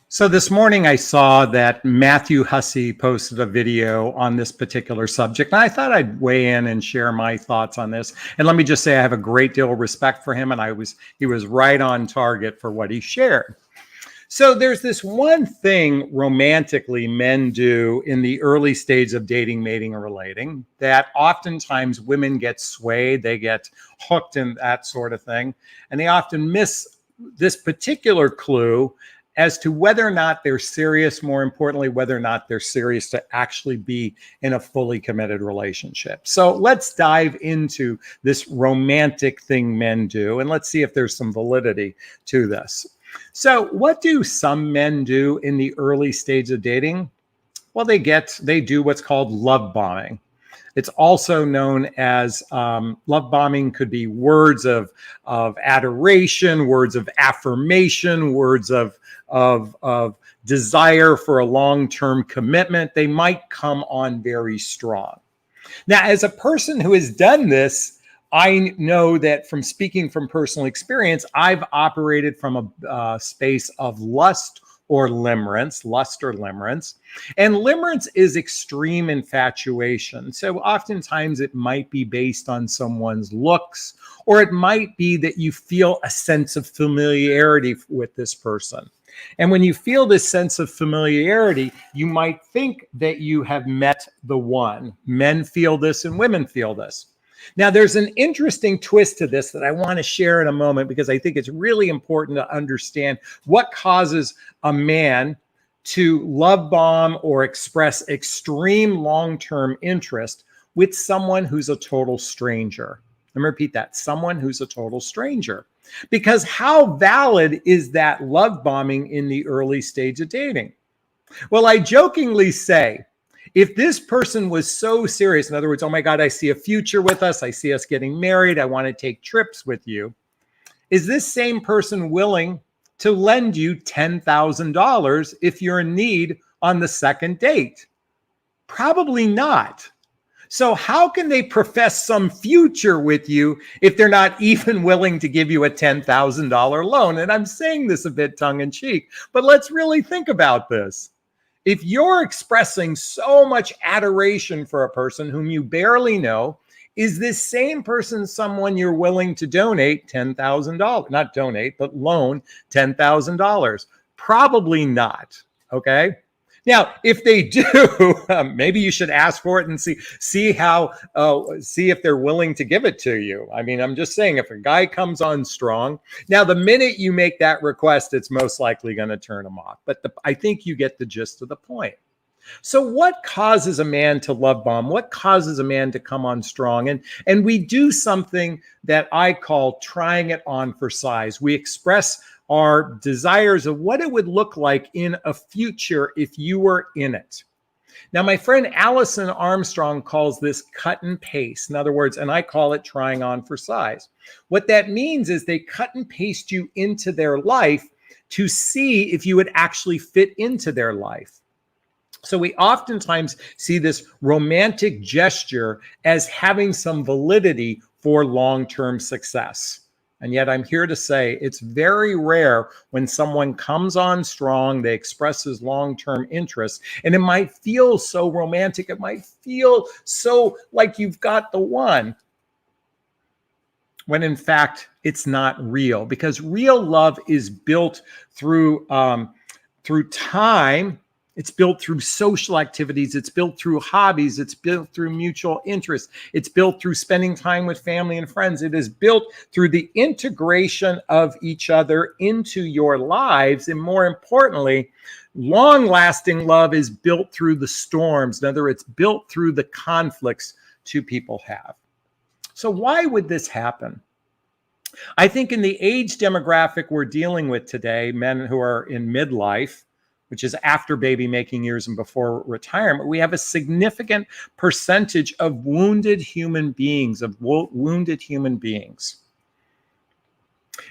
So this morning I saw that Matthew Hussey posted a video on this particular subject, and I thought I'd weigh in and share my thoughts on this. And let me just say I have a great deal of respect for him, and he was right on target for what he shared. So there's this one thing romantically men do in the early stage of dating, mating, or relating that oftentimes women get swayed, they get hooked in that sort of thing, and they often miss this particular clue as to whether or not they're serious, more importantly, whether or not they're serious to actually be in a fully committed relationship. So let's dive into this romantic thing men do, and let's see if there's some validity to this. So what do some men do in the early stage of dating? Well, they do what's called love bombing. It's also known as love bombing. Could be words of adoration, words of affirmation, words of desire for a long-term commitment. They might come on very strong. Now, as a person who has done this, I know that from speaking from personal experience, I've operated from a space of lust or limerence. And limerence is extreme infatuation. So oftentimes it might be based on someone's looks, or it might be that you feel a sense of familiarity with this person. And when you feel this sense of familiarity, you might think that you have met the one. Men feel this and women feel this. Now, there's an interesting twist to this that I want to share in a moment, because I think it's really important to understand what causes a man to love bomb or express extreme long-term interest with someone who's a total stranger. Let me repeat that, someone who's a total stranger. Because how valid is that love bombing in the early stage of dating? Well, I jokingly say, if this person was so serious, in other words, oh my God, I see a future with us, I see us getting married, I want to take trips with you, is this same person willing to lend you $10,000 if you're in need on the second date? Probably not. So how can they profess some future with you if they're not even willing to give you a $10,000 loan? And I'm saying this a bit tongue in cheek, but let's really think about this. If you're expressing so much adoration for a person whom you barely know, is this same person someone you're willing to donate $10,000? Not donate, but loan $10,000? Probably not, okay? Now, if they do, maybe you should ask for it and see if they're willing to give it to you. I mean, I'm just saying, if a guy comes on strong, now the minute you make that request, it's most likely going to turn him off. But I think you get the gist of the point. So what causes a man to love bomb? What causes a man to come on strong? And we do something that I call trying it on for size. We express our desires of what it would look like in a future if you were in it. Now, my friend Allison Armstrong calls this cut and paste. In other words, and I call it trying on for size. What that means is they cut and paste you into their life to see if you would actually fit into their life. So we oftentimes see this romantic gesture as having some validity for long-term success. And yet I'm here to say it's very rare when someone comes on strong, they express his long-term interest, and it might feel so romantic, it might feel so like you've got the one, when in fact it's not real. Because real love is built through time. It's built through social activities. It's built through hobbies. It's built through mutual interests. It's built through spending time with family and friends. It is built through the integration of each other into your lives. And more importantly, long-lasting love is built through the storms. In other words, it's built through the conflicts two people have. So why would this happen? I think in the age demographic we're dealing with today, men who are in midlife, which is after baby making years and before retirement, we have a significant percentage of wounded human beings,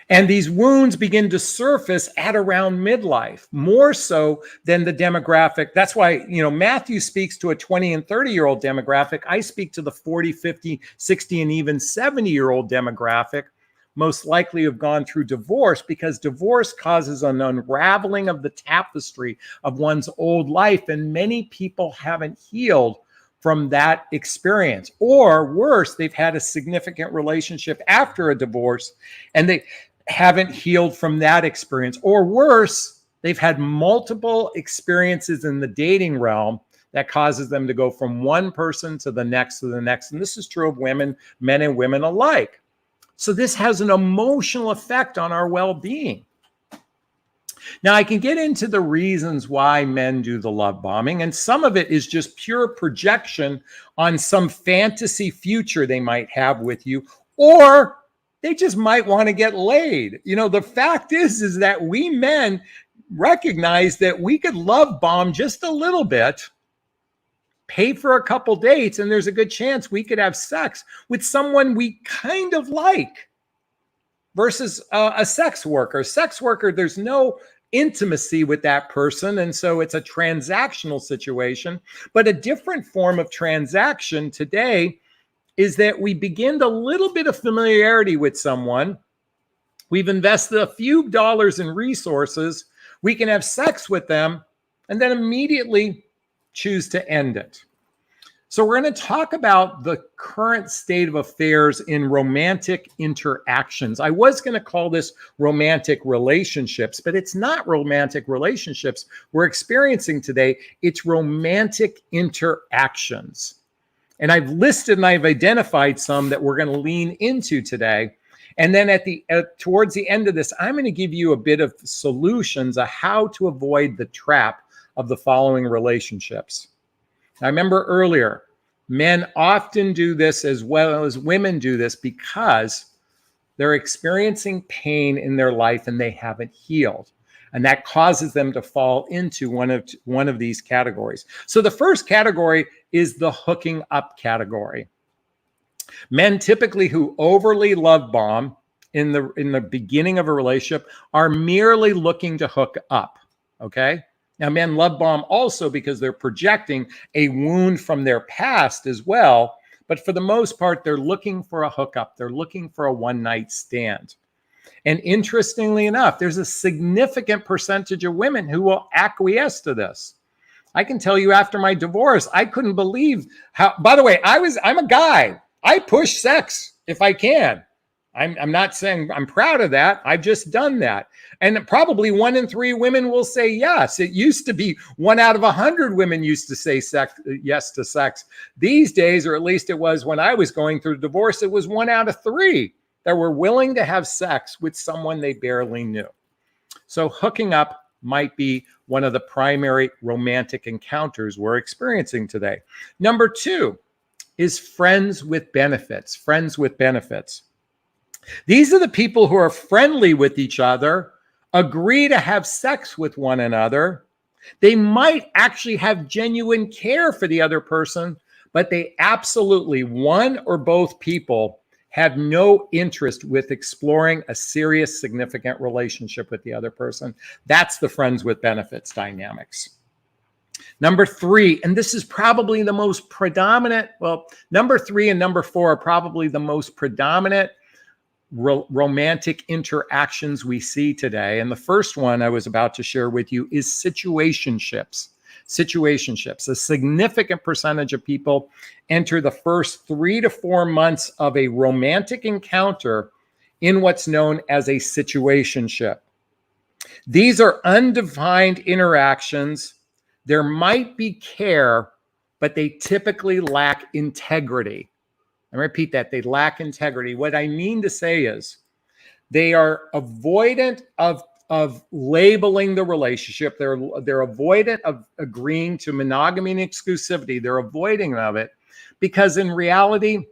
And these wounds begin to surface at around midlife, more so than the demographic. That's why, Matthew speaks to a 20 and 30-year-old demographic. I speak to the 40, 50, 60, and even 70-year-old demographic, most likely have gone through divorce, because divorce causes an unraveling of the tapestry of one's old life. And many people haven't healed from that experience. Or worse, they've had a significant relationship after a divorce and they haven't healed from that experience. Or worse, they've had multiple experiences in the dating realm that causes them to go from one person to the next to the next. And this is true of women, men and women alike. So this has an emotional effect on our well-being. Now, I can get into the reasons why men do the love bombing, and some of it is just pure projection on some fantasy future they might have with you, or they just might want to get laid. You know, the fact is that we men recognize that we could love bomb just a little bit, pay for a couple dates, and there's a good chance we could have sex with someone we kind of like, versus a sex worker. Sex worker, there's no intimacy with that person, and so it's a transactional situation. But a different form of transaction today is that we begin a little bit of familiarity with someone. We've invested a few dollars in resources. We can have sex with them and then immediately choose to end it. So we're going to talk about the current state of affairs in romantic interactions. I was going to call this romantic relationships, but it's not romantic relationships we're experiencing today. It's romantic interactions. And I've listed and I've identified some that we're going to lean into today. And then towards the end of this, I'm going to give you a bit of solutions of how to avoid the trap of the following relationships. I remember earlier, men often do this as well as women do this because they're experiencing pain in their life and they haven't healed. And that causes them to fall into one of these categories. So the first category is the hooking up category. Men typically who overly love bomb in the beginning of a relationship are merely looking to hook up, okay? Now, men love bomb also because they're projecting a wound from their past as well. But for the most part, they're looking for a hookup. They're looking for a one-night stand. And interestingly enough, there's a significant percentage of women who will acquiesce to this. I can tell you after my divorce, I couldn't believe how, by the way, I'm a guy. I push sex if I can. I'm not saying I'm proud of that. I've just done that. And probably 1 in 3 women will say yes. It used to be 1 out of 100 women used to say yes to sex. These days, or at least it was when I was going through divorce, it was 1 out of 3 that were willing to have sex with someone they barely knew. So hooking up might be one of the primary romantic encounters we're experiencing today. Number 2 is friends with benefits. Friends with benefits. These are the people who are friendly with each other, agree to have sex with one another. They might actually have genuine care for the other person, but they absolutely, one or both people, have no interest with exploring a serious, significant relationship with the other person. That's the friends with benefits dynamics. Number 3, and this is probably the most predominant, well, number 3 and number 4 are probably the most predominant romantic interactions we see today. And the first one I was about to share with you is situationships. Situationships. A significant percentage of people enter the first 3 to 4 months of a romantic encounter in what's known as a situationship. These are undefined interactions. There might be care, but they typically lack integrity. I repeat that, they lack integrity. What I mean to say is they are avoidant of labeling the relationship. They're avoidant of agreeing to monogamy and exclusivity. They're avoiding of it because in reality,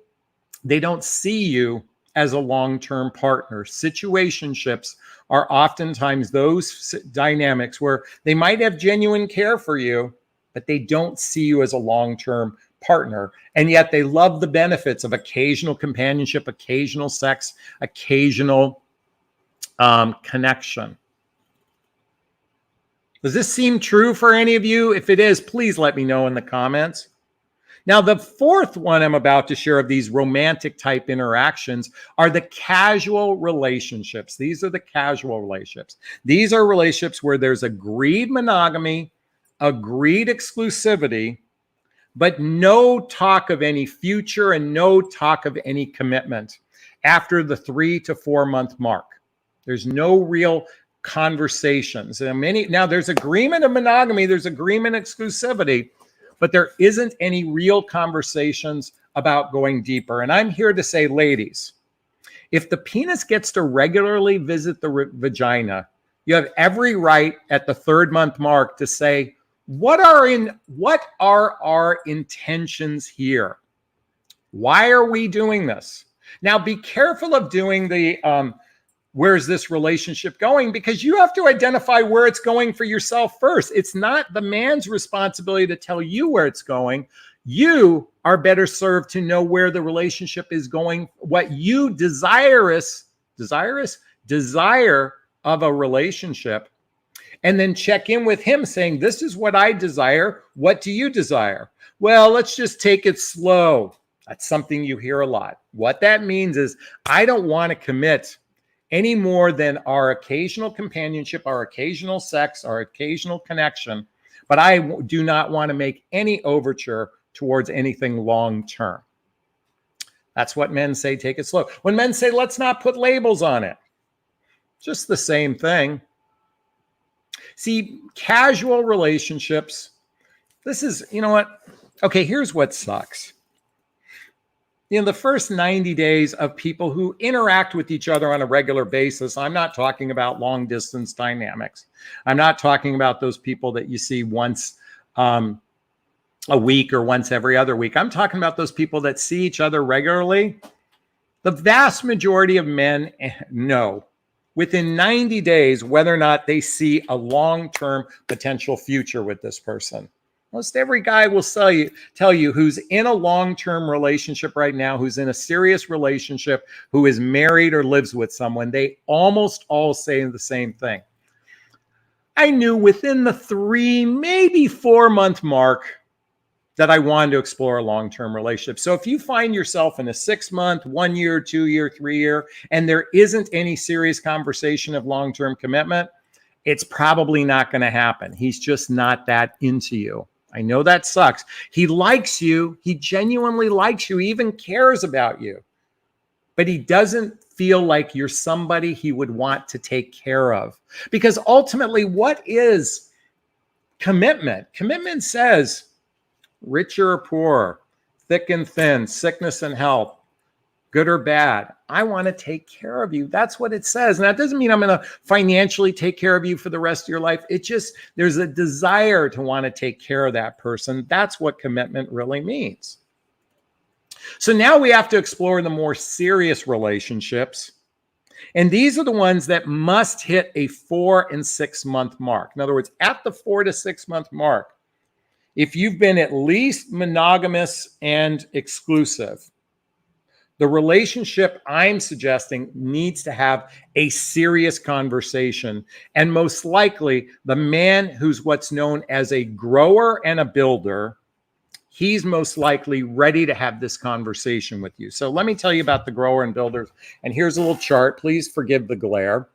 they don't see you as a long-term partner. Situationships are oftentimes those dynamics where they might have genuine care for you, but they don't see you as a long-term partner, and yet they love the benefits of occasional companionship, occasional sex, occasional connection. Does this seem true for any of you? If it is, please let me know in the comments. Now, the fourth one I'm about to share of these romantic type interactions are the casual relationships. These are the casual relationships. These are relationships where there's agreed monogamy, agreed exclusivity, but no talk of any future and no talk of any commitment after the 3 to 4 month mark. There's no real conversations. Now there's agreement of monogamy, there's agreement exclusivity, but there isn't any real conversations about going deeper. And I'm here to say, ladies, if the penis gets to regularly visit the vagina, you have every right at the 3rd month mark to say, what are our intentions here? Why are we doing this? Now, be careful of doing the where's this relationship going? Because you have to identify where it's going for yourself first. It's not the man's responsibility to tell you where it's going. You are better served to know where the relationship is going, what you desire of a relationship, and then check in with him saying, this is what I desire. What do you desire? Well, let's just take it slow. That's something you hear a lot. What that means is I don't want to commit any more than our occasional companionship, our occasional sex, our occasional connection, but I do not want to make any overture towards anything long-term. That's what men say, take it slow. When men say, let's not put labels on it, just the same thing. See, casual relationships, this is, you know what? Okay, here's what sucks. The first 90 days of people who interact with each other on a regular basis, I'm not talking about long distance dynamics. I'm not talking about those people that you see once a week or once every other week. I'm talking about those people that see each other regularly. The vast majority of men know within 90 days whether or not they see a long-term potential future with this person. Most every guy will tell you who's in a long-term relationship right now, who's in a serious relationship, who is married or lives with someone, they almost all say the same thing. I knew within the 3, maybe 4 month mark that I wanted to explore a long-term relationship. So if you find yourself in a 6 month, 1 year, 2 year, 3 year, and there isn't any serious conversation of long-term commitment, it's probably not going to happen. He's just not that into you. I know that sucks. He likes you. He genuinely likes you. He even cares about you. But he doesn't feel like you're somebody he would want to take care of. Because ultimately, what is commitment? Commitment says rich or poor, thick and thin, sickness and health, good or bad. I want to take care of you. That's what it says. And that doesn't mean I'm going to financially take care of you for the rest of your life. It just, there's a desire to want to take care of that person. That's what commitment really means. So now we have to explore the more serious relationships. And these are the ones that must hit a 4 and 6 month mark. In other words, at the 4 to 6 month mark, if you've been at least monogamous and exclusive, the relationship I'm suggesting needs to have a serious conversation. And most likely, the man who's what's known as a grower and a builder, he's most likely ready to have this conversation with you. So let me tell you about the grower and builders. And here's a little chart. Please forgive the glare.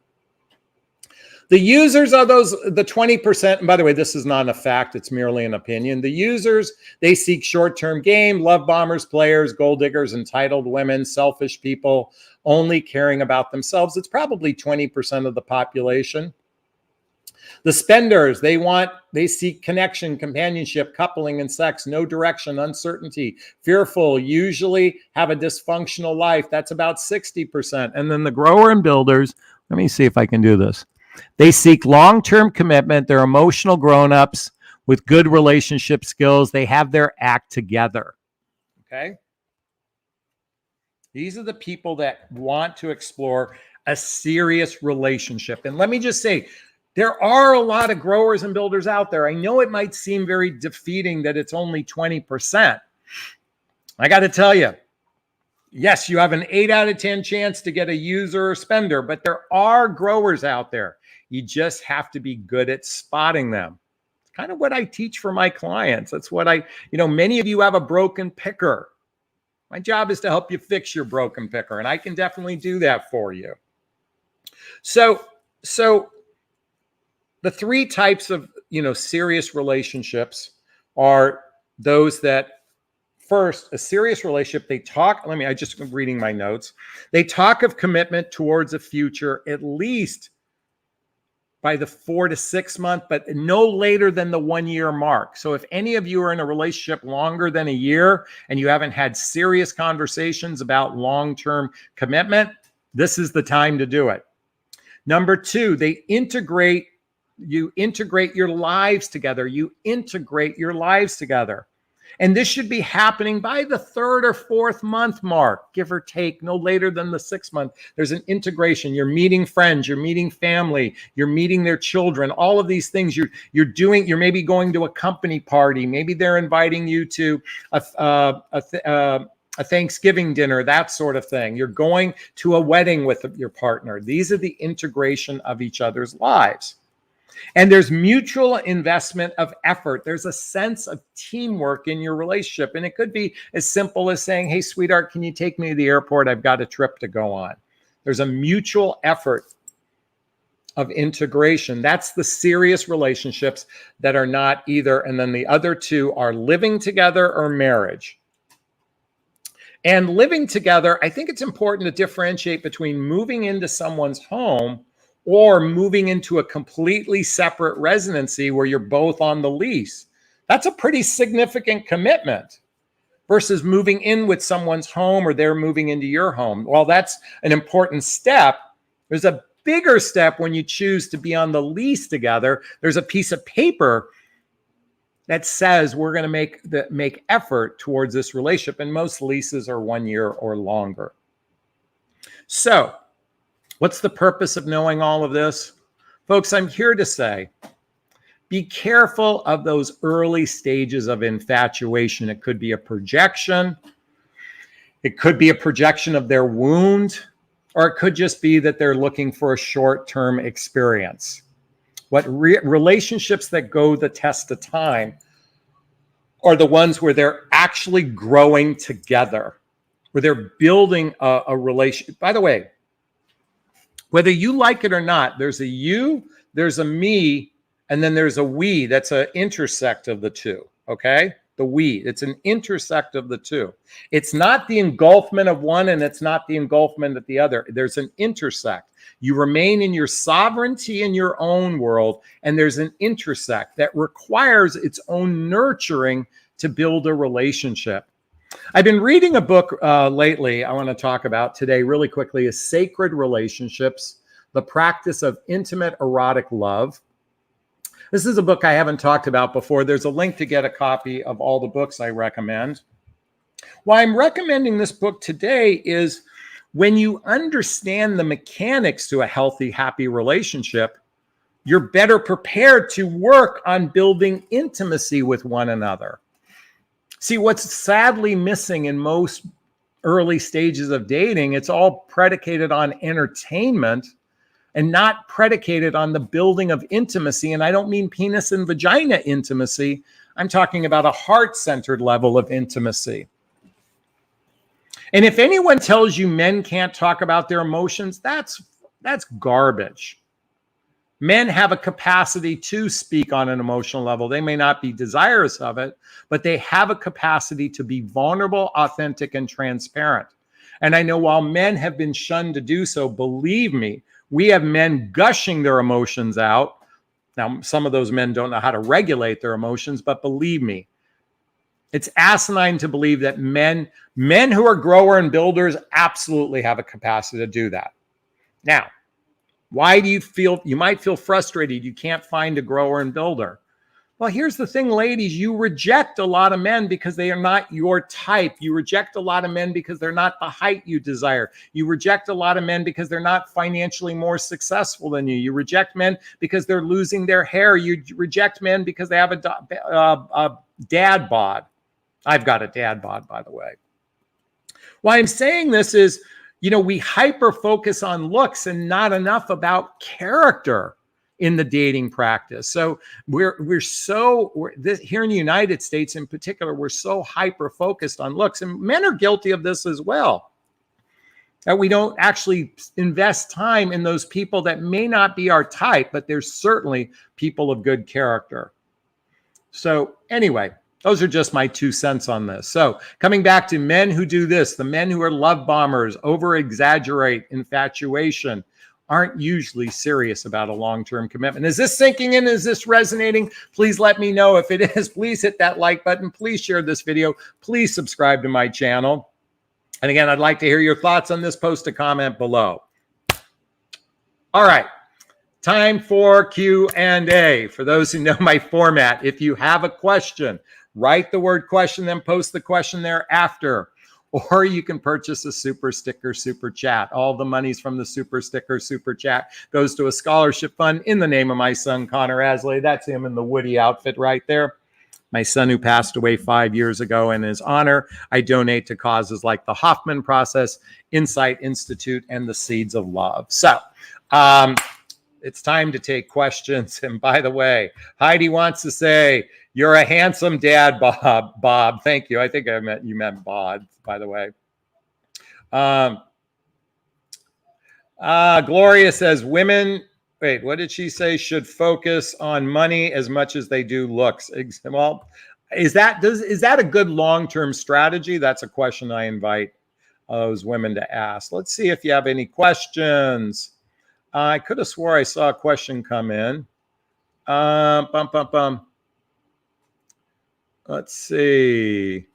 The users are the 20%. And by the way, this is not a fact. It's merely an opinion. The users, they seek short-term game, love bombers, players, gold diggers, entitled women, selfish people, only caring about themselves. It's probably 20% of the population. The spenders, they seek connection, companionship, coupling, and sex, no direction, uncertainty, fearful, usually have a dysfunctional life. That's about 60%. And then the grower and builders, let me see if I can do this. They seek long-term commitment. They're emotional grown-ups with good relationship skills. They have their act together. Okay? These are the people that want to explore a serious relationship. And let me just say, there are a lot of growers and builders out there. I know it might seem very defeating that it's only 20%. I got to tell you, yes, you have an 8 out of 10 chance to get a user or spender, but there are growers out there. You just have to be good at spotting them. kind of what I teach for my clients. That's what many of you have a broken picker. My job is to help you fix your broken picker, and I can definitely do that for you. So the three types of, serious relationships are those that, first, a serious relationship, I just am reading my notes. They talk of commitment towards a future, at least by the 4 to 6 month, but no later than the 1 year mark. So if any of you are in a relationship longer than a year and you haven't had serious conversations about long-term commitment, this is the time to do it. Number two, you integrate your lives together. And this should be happening by the 3rd or 4th month mark, give or take, no later than the 6th month. There's an integration. You're meeting friends, you're meeting family, you're meeting their children, all of these things you're maybe going to a company party. Maybe they're inviting you to a Thanksgiving dinner, that sort of thing. You're going to a wedding with your partner. These are the integration of each other's lives. And there's mutual investment of effort. There's a sense of teamwork in your relationship. And it could be as simple as saying, hey, sweetheart, can you take me to the airport? I've got a trip to go on. There's a mutual effort of integration. That's the serious relationships that are not either. And then the other two are living together or marriage. And living together, I think it's important to differentiate between moving into someone's home or moving into a completely separate residency where you're both on the lease. That's a pretty significant commitment versus moving in with someone's home or they're moving into your home. While that's an important step, there's a bigger step when you choose to be on the lease together. There's a piece of paper that says we're going to make effort towards this relationship, and most leases are 1 year or longer. So, what's the purpose of knowing all of this? Folks, I'm here to say, be careful of those early stages of infatuation. It could be a projection. It could be a projection of their wound, or it could just be that they're looking for a short-term experience. Relationships that go the test of time are the ones where they're actually growing together, where they're building a relationship. By the way, whether you like it or not, there's a you, there's a me, and then there's a we. That's an intersect of the two, okay? The we, it's an intersect of the two. It's not the engulfment of one and it's not the engulfment of the other. There's an intersect. You remain in your sovereignty in your own world, and there's an intersect that requires its own nurturing to build a relationship. I've been reading a book lately I want to talk about today really quickly, is Sacred Relationships, The Practice of Intimate Erotic Love. This is a book I haven't talked about before. There's a link to get a copy of all the books I recommend. Why I'm recommending this book today is when you understand the mechanics to a healthy, happy relationship, you're better prepared to work on building intimacy with one another. See, what's sadly missing in most early stages of dating, it's all predicated on entertainment and not predicated on the building of intimacy. And I don't mean penis and vagina intimacy. I'm talking about a heart-centered level of intimacy. And if anyone tells you men can't talk about their emotions, that's garbage. Men have a capacity to speak on an emotional level. They may not be desirous of it, but they have a capacity to be vulnerable, authentic, and transparent. And I know while men have been shunned to do so, believe me, we have men gushing their emotions out. Now, some of those men don't know how to regulate their emotions, but believe me, it's asinine to believe that men who are grower and builders absolutely have a capacity to do that. Now, why do you might feel frustrated you can't find a grower and builder? Well, here's the thing, ladies, you reject a lot of men because they are not your type. You reject a lot of men because they're not the height you desire. You reject a lot of men because they're not financially more successful than you. You reject men because they're losing their hair. You reject men because they have a dad bod. I've got a dad bod, by the way. Why I'm saying this is, we hyper focus on looks and not enough about character. in the dating practice. So we're this here in the United States in particular, we're so hyper focused on looks, and men are guilty of this as well, that we don't actually invest time in those people that may not be our type, but they're certainly people of good character. So anyway, those are just my 2 cents on this. So coming back to men who do this, the men who are love bombers, over exaggerate infatuation, aren't usually serious about a long-term commitment. Is this sinking in? Is this resonating? Please let me know. If it is, please hit that like button. Please share this video. Please subscribe to my channel. And again, I'd like to hear your thoughts on this. Post a comment below. All right. Time for Q&A. For those who know my format, if you have a question, write the word question, then post the question thereafter. Or you can purchase a super sticker, super chat. All the monies from the super sticker, super chat goes to a scholarship fund in the name of my son, Connor Aslay. That's him in the Woody outfit right there. My son who passed away 5 years ago. In his honor, I donate to causes like the Hoffman Process, Insight Institute, and the Seeds of Love. So, it's time to take questions. And by the way, Heidi wants to say, you're a handsome dad, Bob. Bob, thank you. I think you meant Bob, by the way. Gloria says, women, wait, what did she say? Should focus on money as much as they do looks. Well, is that a good long-term strategy? That's a question I invite those women to ask. Let's see if you have any questions. I could have swore I saw a question come in. Let's see.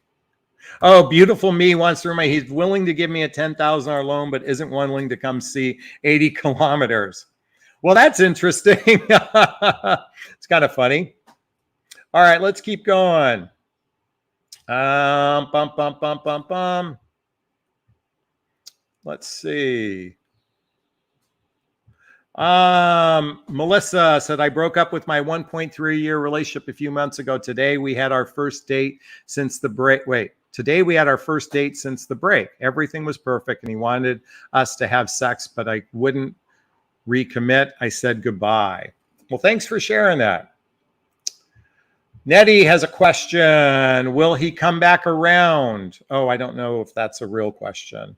Oh, beautiful me wants to remind, he's willing to give me a $10,000 loan, but isn't willing to come see 80 kilometers. Well, that's interesting. It's kind of funny. All right, let's keep going. Let's see. Melissa said, I broke up with my 1.3-year relationship a few months ago. Today we had our first date since the break. Today we had our first date since the break. Everything was perfect and he wanted us to have sex, but I wouldn't recommit. I said goodbye. Well, thanks for sharing that. Nettie has a question. Will he come back around? Oh, I don't know if that's a real question.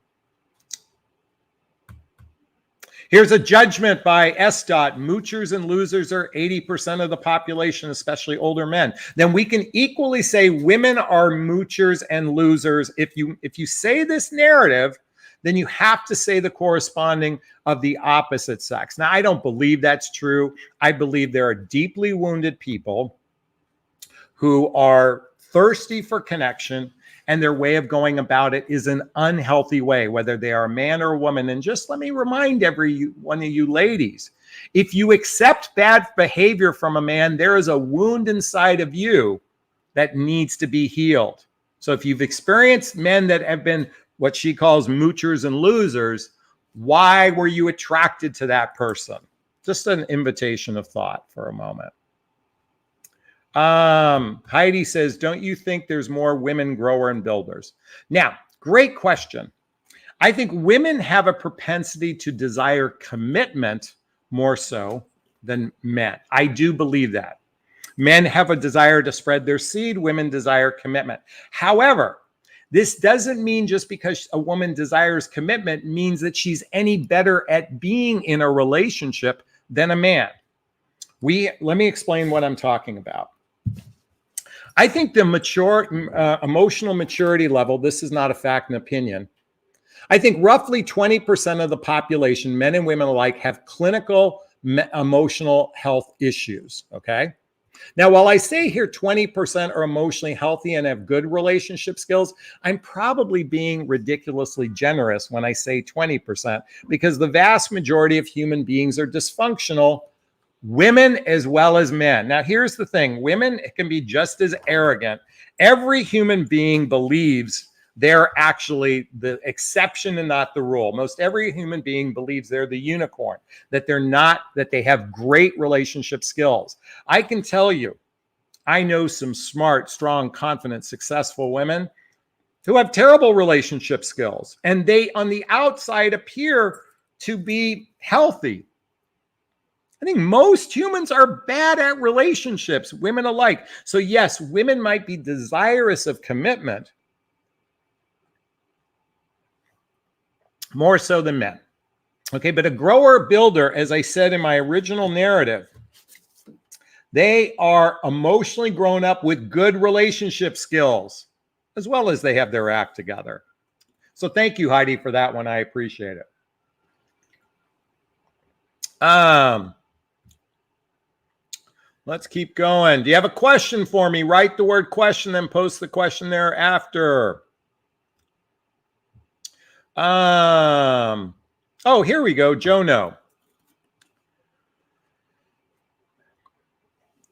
Here's a judgment by S. Moochers and losers are 80% of the population, especially older men. Then we can equally say women are moochers and losers. If you say this narrative, then you have to say the corresponding of the opposite sex. Now, I don't believe that's true. I believe there are deeply wounded people who are thirsty for connection, and their way of going about it is an unhealthy way, whether they are a man or a woman. And just let me remind every one of you ladies, if you accept bad behavior from a man, there is a wound inside of you that needs to be healed. So if you've experienced men that have been what she calls moochers and losers, why were you attracted to that person? Just an invitation of thought for a moment. Heidi says, don't you think there's more women grower and builders? Now, great question. I think women have a propensity to desire commitment more so than men. I do believe that. Men have a desire to spread their seed. Women desire commitment. However, this doesn't mean just because a woman desires commitment means that she's any better at being in a relationship than a man. Let me explain what I'm talking about. I think the emotional maturity level, this is not a fact and opinion. I think roughly 20% of the population, men and women alike, have clinical emotional health issues, okay? Now, while I say here 20% are emotionally healthy and have good relationship skills, I'm probably being ridiculously generous when I say 20%, because the vast majority of human beings are dysfunctional, women as well as men. Now, here's the thing. Women can be just as arrogant. Every human being believes they're actually the exception and not the rule. Most every human being believes they're the unicorn, that they're not, that they have great relationship skills. I can tell you, I know some smart, strong, confident, successful women who have terrible relationship skills, and they on the outside appear to be healthy. I think most humans are bad at relationships, women alike. So yes, women might be desirous of commitment more so than men. Okay, but a grower builder, as I said in my original narrative, they are emotionally grown up with good relationship skills, as well as they have their act together. So thank you, Heidi, for that one. I appreciate it. Let's keep going. Do you have a question for me? Write the word question, then post the question thereafter. Oh, here we go. Jono.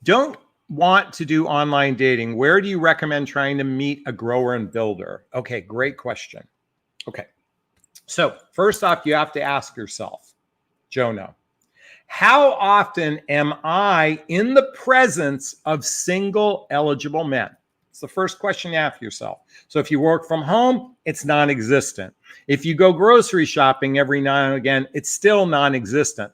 Don't want to do online dating. Where do you recommend trying to meet a grower and builder? Okay, great question. Okay. So first off, you have to ask yourself, Jono, how often am I in the presence of single eligible men? It's the first question you ask yourself. So if you work from home, it's non-existent. If you go grocery shopping every now and again, it's still non-existent.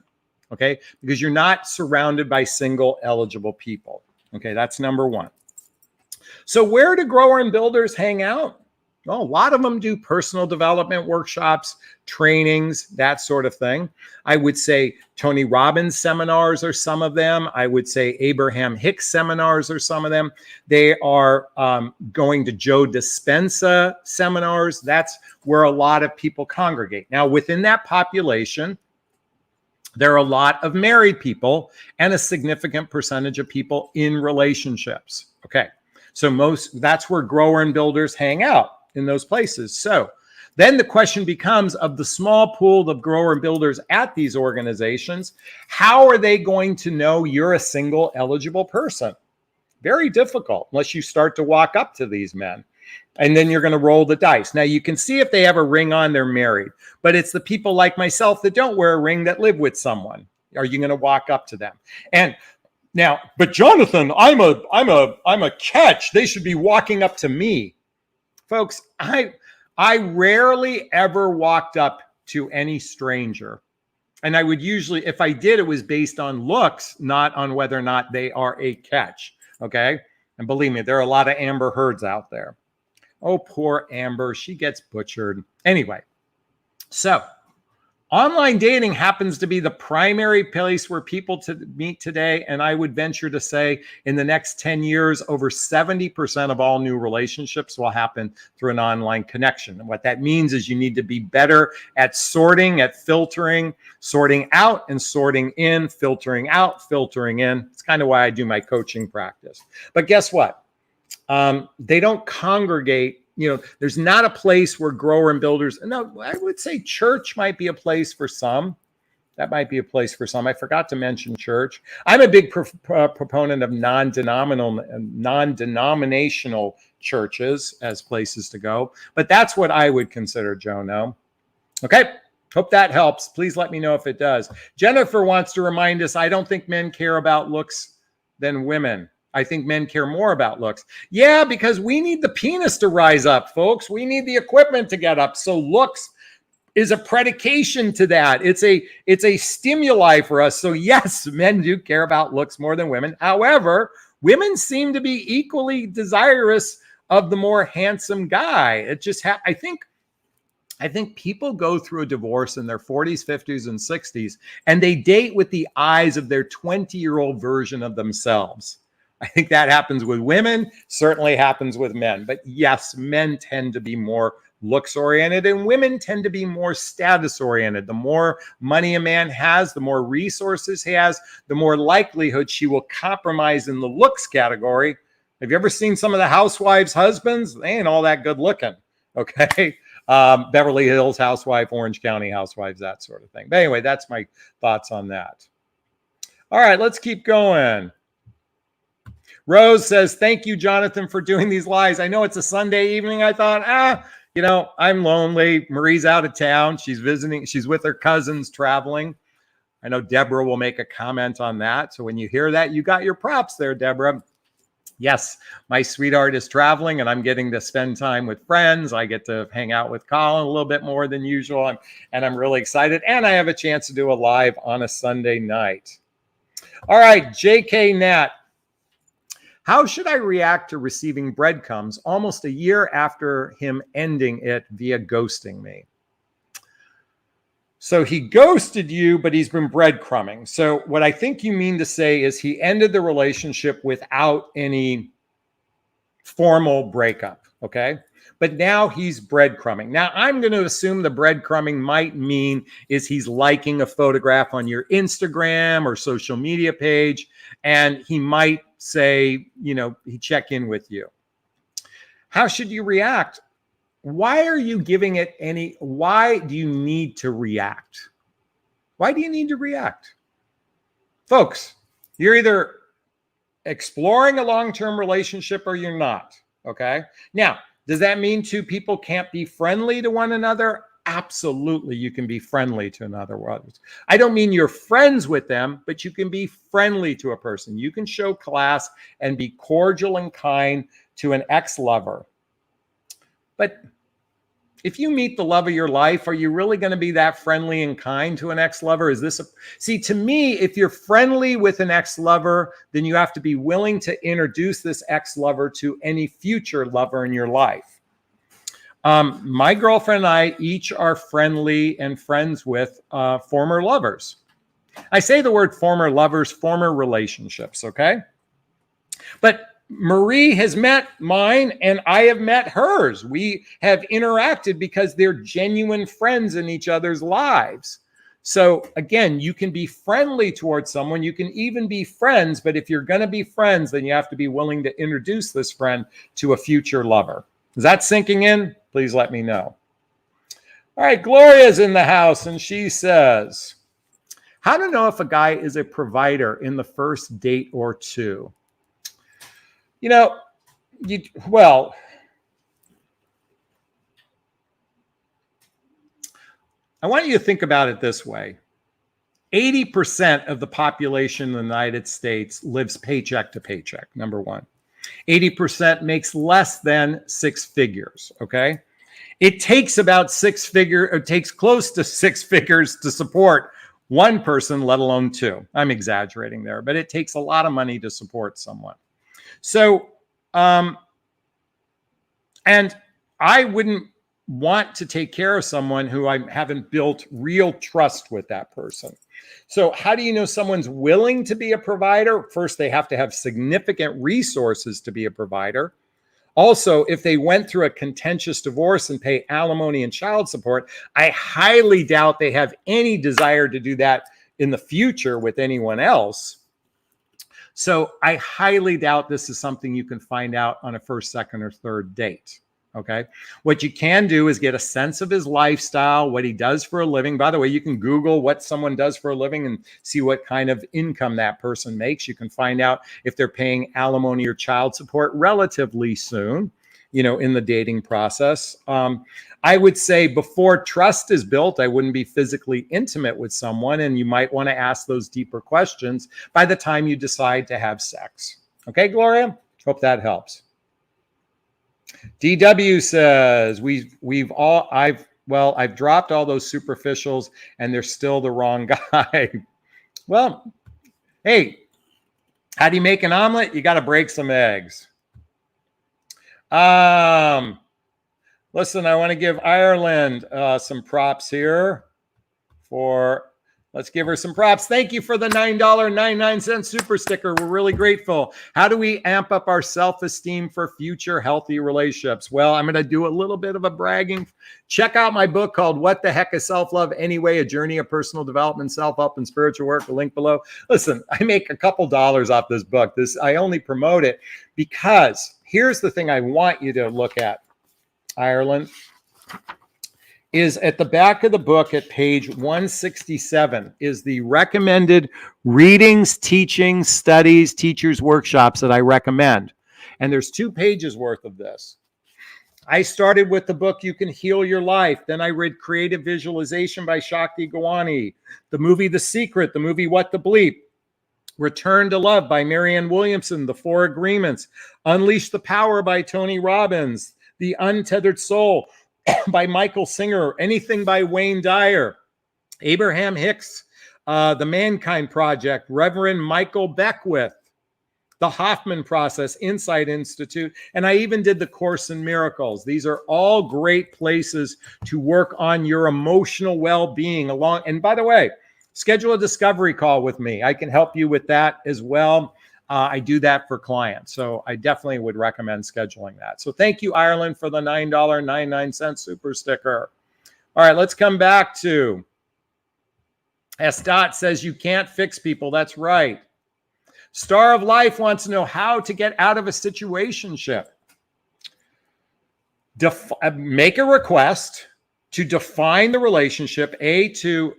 Okay, because you're not surrounded by single eligible people. Okay, that's number one. So where do grower and builders hang out? Well, a lot of them do personal development workshops, trainings, that sort of thing. I would say Tony Robbins seminars are some of them. I would say Abraham Hicks seminars are some of them. They are going to Joe Dispenza seminars. That's where a lot of people congregate. Now, within that population, there are a lot of married people and a significant percentage of people in relationships. Okay, so that's where grower and builders hang out, in those places. So then the question becomes, of the small pool of grower and builders at these organizations, how are they going to know you're a single eligible person? Very difficult unless you start to walk up to these men. And then you're going to roll the dice. Now, you can see if they have a ring on, they're married. But it's the people like myself that don't wear a ring that live with someone. Are you going to walk up to them? And now, but Jonathan, I'm a catch. They should be walking up to me. Folks, I rarely ever walked up to any stranger. And I would usually, if I did, it was based on looks, not on whether or not they are a catch. Okay? And believe me, there are a lot of Amber Heards out there. Oh, poor Amber. She gets butchered. Anyway, so online dating happens to be the primary place where people meet today. And I would venture to say in the next 10 years, over 70% of all new relationships will happen through an online connection. And what that means is you need to be better at sorting, at filtering, sorting out and sorting in, filtering out, filtering in. It's kind of why I do my coaching practice. But guess what? They don't congregate. You know, there's not a place where grower and builders. No, I would say church might be a place for some. That might be a place for some. I forgot to mention church. I'm a big proponent of non-denominational churches as places to go. But that's what I would consider, Jono. Okay. Hope that helps. Please let me know if it does. Jennifer wants to remind us, I don't think men care about looks than women. I think men care more about looks. Yeah, because we need the penis to rise up, folks. We need the equipment to get up. So looks is a predication to that. It's a stimuli for us. So yes, men do care about looks more than women. However, women seem to be equally desirous of the more handsome guy. It just I think people go through a divorce in their 40s, 50s, and 60s, and they date with the eyes of their 20-year-old version of themselves. I think that happens with women, certainly happens with men. But yes, men tend to be more looks oriented and women tend to be more status oriented. The more money a man has, the more resources he has, the more likelihood she will compromise in the looks category. Have you ever seen some of the housewives' husbands? They ain't all that good looking. Okay. Beverly Hills housewife, Orange County housewives, that sort of thing. But anyway, that's my thoughts on that. All right, let's keep going. Rose says, thank you, Jonathan, for doing these lives. I know it's a Sunday evening. I thought, I'm lonely. Marie's out of town. She's visiting. She's with her cousins traveling. I know Deborah will make a comment on that. So when you hear that, you got your props there, Deborah. Yes, my sweetheart is traveling and I'm getting to spend time with friends. I get to hang out with Colin a little bit more than usual. And I'm really excited. And I have a chance to do a live on a Sunday night. All right, JK Nat. How should I react to receiving breadcrumbs almost a year after him ending it via ghosting me? So he ghosted you, but he's been breadcrumbing. So what I think you mean to say is he ended the relationship without any formal breakup, okay? But now he's breadcrumbing. Now I'm going to assume the breadcrumbing might mean is he's liking a photograph on your Instagram or social media page, and he might say, you know, he check in with you. How should you react? Why are you giving it any? Why do you need to react? Why do you need to react? Folks, you're either exploring a long-term relationship or you're not, okay? Now, does that mean two people can't be friendly to one another? Absolutely, you can be friendly to another. I don't mean you're friends with them, but you can be friendly to a person. You can show class and be cordial and kind to an ex-lover. But if you meet the love of your life, are you really going to be that friendly and kind to an ex-lover? Is this see, to me, if you're friendly with an ex-lover, then you have to be willing to introduce this ex-lover to any future lover in your life. My girlfriend and I each are friendly and friends with former lovers. I say the word former lovers, former relationships, okay? But Marie has met mine and I have met hers. We have interacted because they're genuine friends in each other's lives. So again, you can be friendly towards someone. You can even be friends. But if you're going to be friends, then you have to be willing to introduce this friend to a future lover. Is that sinking in? Please let me know. All right, Gloria's in the house and she says, how to know if a guy is a provider in the first date or two? You know, well, I want you to think about it this way. 80% of the population in the United States lives paycheck to paycheck, number one. 80% makes less than 6 figures, okay? It takes about it takes close to 6 figures to support one person, let alone 2. I'm exaggerating there, but it takes a lot of money to support someone. So, and I wouldn't want to take care of someone who I haven't built real trust with that person. So how do you know someone's willing to be a provider? First, they have to have significant resources to be a provider. Also, if they went through a contentious divorce and pay alimony and child support, I highly doubt they have any desire to do that in the future with anyone else. So I highly doubt this is something you can find out on a first, second, or third date. Okay. What you can do is get a sense of his lifestyle, what he does for a living. By the way, you can Google what someone does for a living and see what kind of income that person makes. You can find out if they're paying alimony or child support relatively soon, you know, in the dating process. I would say before trust is built, I wouldn't be physically intimate with someone, and you might want to ask those deeper questions by the time you decide to have sex. Okay, Gloria? Hope that helps. DW says, I've dropped all those superficials and they're still the wrong guy. Well, hey, how do you make an omelet? You got to break some eggs. Listen, I want to give Ireland some props here let's give her some props. Thank you for the $9.99 super sticker. We're really grateful. How do we amp up our self-esteem for future healthy relationships? Well, I'm going to do a little bit of a bragging. Check out my book called What the Heck is Self-Love Anyway? A Journey of Personal Development, Self-Help, and Spiritual Work. The link below. Listen, I make a couple dollars off this book. I only promote it because here's the thing I want you to look at, Ireland, is at the back of the book at page 167 is the recommended readings, teachings, studies, teachers' workshops that I recommend. And there's 2 pages worth of this. I started with the book, You Can Heal Your Life. Then I read Creative Visualization by Shakti Gawani, the movie The Secret, the movie What the Bleep, Return to Love by Marianne Williamson, The 4 Agreements, Unleash the Power by Tony Robbins, The Untethered Soul by Michael Singer, anything by Wayne Dyer, Abraham Hicks, The Mankind Project, Reverend Michael Beckwith, the Hoffman Process, Insight Institute, and I even did the Course in Miracles. These are all great places to work on your emotional well-being along. And by the way, schedule a discovery call with me. I can help you with that as well. I do that for clients. So I definitely would recommend scheduling that. So thank you, Ireland, for the $9.99 super sticker. All right, let's come back to S. Dot says you can't fix people. That's right. Star of Life wants to know how to get out of a situationship. Make a request to define the relationship, to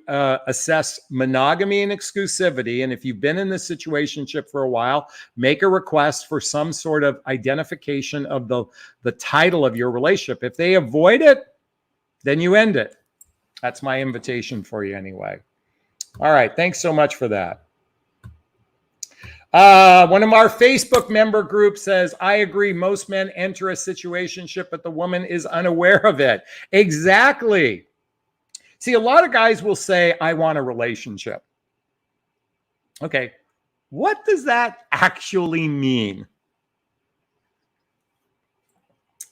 assess monogamy and exclusivity. And if you've been in this situationship for a while, make a request for some sort of identification of the title of your relationship. If they avoid it, then you end it. That's my invitation for you anyway. All right. Thanks so much for that. One of our Facebook member groups says, I agree. Most men enter a situationship, but the woman is unaware of it. Exactly. See, a lot of guys will say, I want a relationship. Okay. What does that actually mean?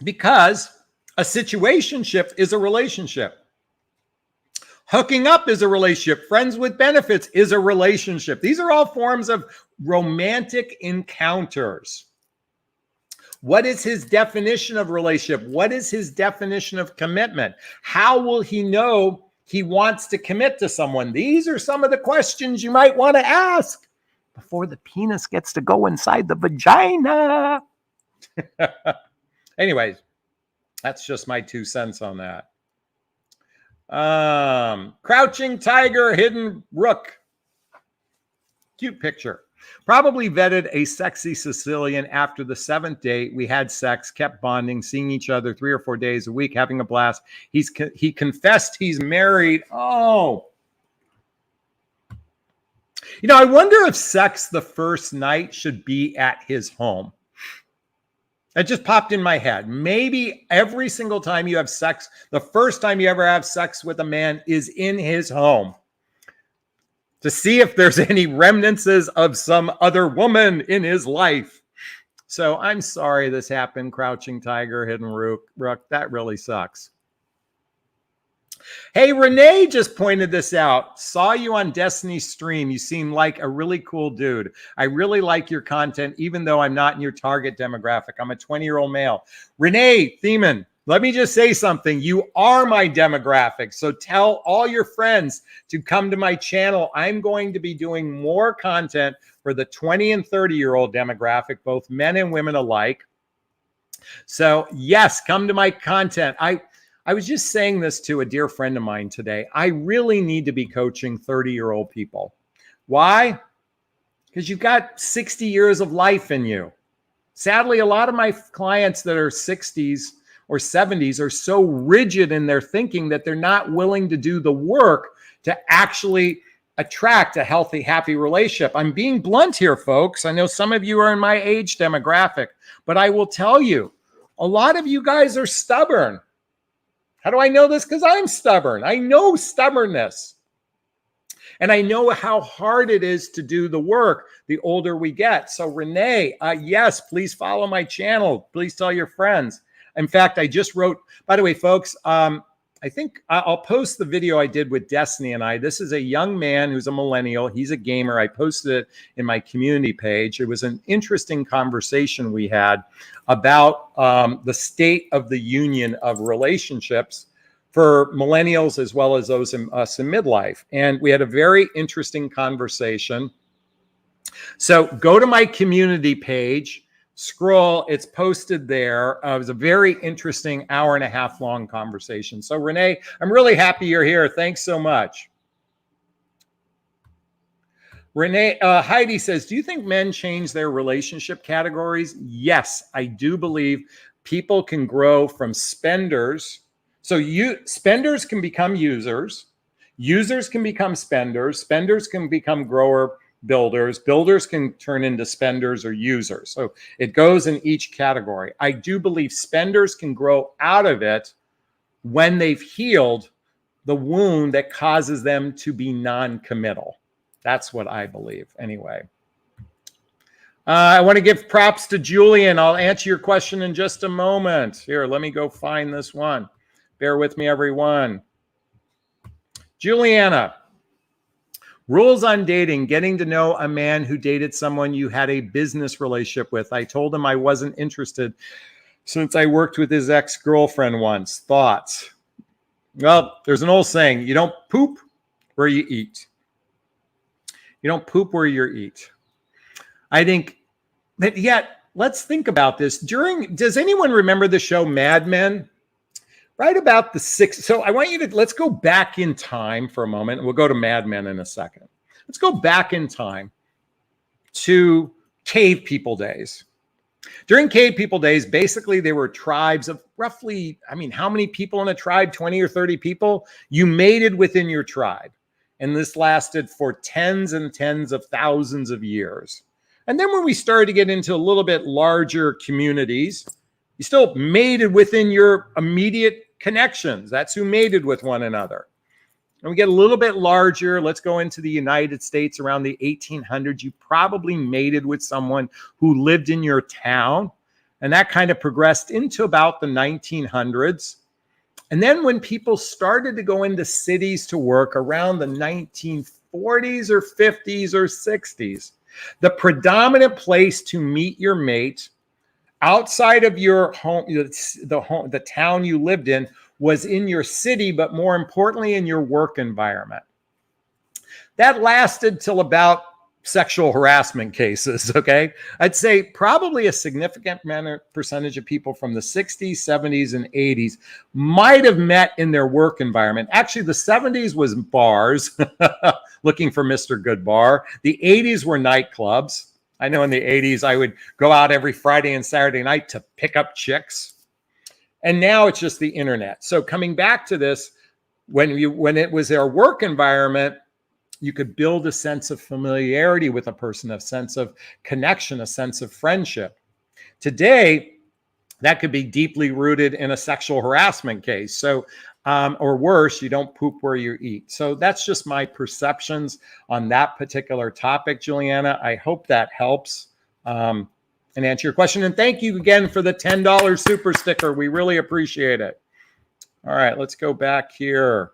Because a situationship is a relationship. Hooking up is a relationship. Friends with benefits is a relationship. These are all forms of romantic encounters. What is his definition of relationship? What is his definition of commitment? How will he know he wants to commit to someone? These are some of the questions you might want to ask before the penis gets to go inside the vagina. Anyways, that's just my 2 cents on that. Crouching Tiger, Hidden Rook. Cute picture. Probably vetted a sexy Sicilian. After the 7th date, we had sex, kept bonding, seeing each other 3 or 4 days a week, having a blast. He confessed he's married. Oh. You know, I wonder if sex the first night should be at his home. It just popped in my head. Maybe every single time you have sex, the first time you ever have sex with a man is in his home, to see if there's any remnants of some other woman in his life. So I'm sorry this happened, Crouching Tiger, Hidden Rook. That really sucks. Hey, Renee just pointed this out. Saw you on Destiny's stream. You seem like a really cool dude. I really like your content, even though I'm not in your target demographic. I'm a 20-year-old male. Renee Thiemann, let me just say something. You are my demographic. So tell all your friends to come to my channel. I'm going to be doing more content for the 20 and 30-year-old demographic, both men and women alike. So yes, come to my content. I was just saying this to a dear friend of mine today. I really need to be coaching 30-year-old people. Why? Because you've got 60 years of life in you. Sadly, a lot of my clients that are 60s or 70s are so rigid in their thinking that they're not willing to do the work to actually attract a healthy, happy relationship. I'm being blunt here, folks. I know some of you are in my age demographic, but I will tell you, a lot of you guys are stubborn. How do I know this? Because I'm stubborn. I know stubbornness. And I know how hard it is to do the work the older we get. So Renee, yes, please follow my channel. Please tell your friends. In fact, I just wrote, by the way, folks, I think I'll post the video I did with Destiny and I. This is a young man who's a millennial. He's a gamer. I posted it in my community page. It was an interesting conversation we had about the state of the union of relationships for millennials as well as those in midlife. And we had a very interesting conversation. So go to my community page. Scroll, it's posted there. It was a very interesting 1.5 hour long conversation. So Renee, I'm really happy you're here. Thanks so much. Renee, Heidi says, do you think men change their relationship categories? Yes, I do believe people can grow from spenders. So spenders can become users. Users can become spenders. Spenders can become grower builders. Builders can turn into spenders or users. So it goes in each category. I do believe spenders can grow out of it when they've healed the wound that causes them to be non-committal. That's what I believe anyway. I want to give props to Julian. I'll answer your question in just a moment. Here, let me go find this one. Bear with me, everyone. Juliana, rules on dating, getting to know a man who dated someone you had a business relationship with. I told him I wasn't interested since I worked with his ex-girlfriend once. Thoughts? Well, there's an old saying, you don't poop where you eat. You don't poop where you eat. I think that yet, let's think about this. Does anyone remember the show Mad Men? Right about the so I want you to, let's go back in time for a moment. We'll go to Mad Men in a second. Let's go back in time to cave people days. During cave people days, basically they were tribes of roughly, how many people in a tribe? 20 or 30 people? You mated within your tribe. And this lasted for tens and tens of thousands of years. And then when we started to get into a little bit larger communities, you still mated within your immediate connections. That's who mated with one another. And we get a little bit larger. Let's go into the United States around the 1800s. You probably mated with someone who lived in your town. And that kind of progressed into about the 1900s. And then when people started to go into cities to work around the 1940s or 50s or 60s, the predominant place to meet your mate outside of your home, the town you lived in, was in your city, but more importantly, in your work environment. That lasted till about sexual harassment cases, okay? I'd say probably a significant percentage of people from the 60s, 70s, and 80s might have met in their work environment. Actually, the 70s was bars, looking for Mr. Goodbar. The 80s were nightclubs. I know in the 80s, I would go out every Friday and Saturday night to pick up chicks. And now it's just the internet. So coming back to this, when it was their work environment, you could build a sense of familiarity with a person, a sense of connection, a sense of friendship. Today, that could be deeply rooted in a sexual harassment case. So, or worse, you don't poop where you eat. So that's just my perceptions on that particular topic, Juliana. I hope that helps and answer your question. And thank you again for the $10 super sticker. We really appreciate it. All right, let's go back here.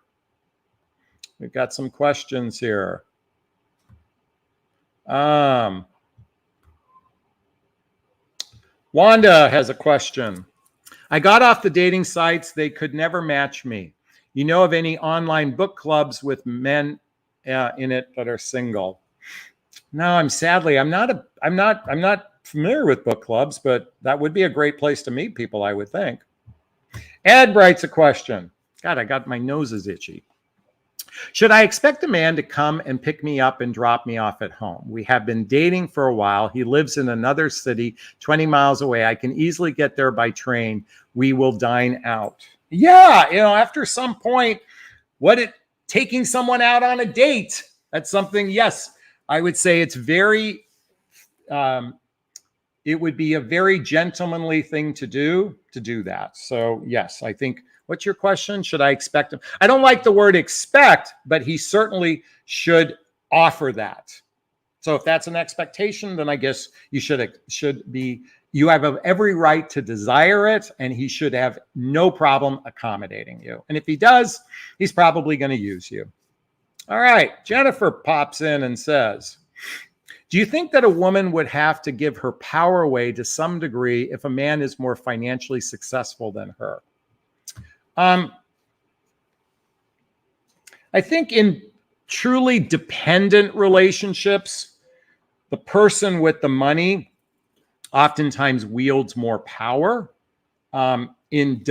We've got some questions here. Wanda has a question. I got off the dating sites. They could never match me. You know of any online book clubs with men in it that are single? No, I'm not familiar with book clubs, but that would be a great place to meet people, I would think. Ed writes a question. God, my nose is itchy. Should I expect a man to come and pick me up and drop me off at home? We have been dating for a while. He lives in another city, 20 miles away. I can easily get there by train. We will dine out. Yeah, after some point, taking someone out on a date, that's something, yes, I would say it's very, it would be a very gentlemanly thing to do that. So yes, I think. What's your question? Should I expect him? I don't like the word expect, but he certainly should offer that. So if that's an expectation, then I guess you you have every right to desire it, and he should have no problem accommodating you. And if he does, he's probably going to use you. All right. Jennifer pops in and says, do you think that a woman would have to give her power away to some degree if a man is more financially successful than her? I think in truly dependent relationships, the person with the money oftentimes wields more power in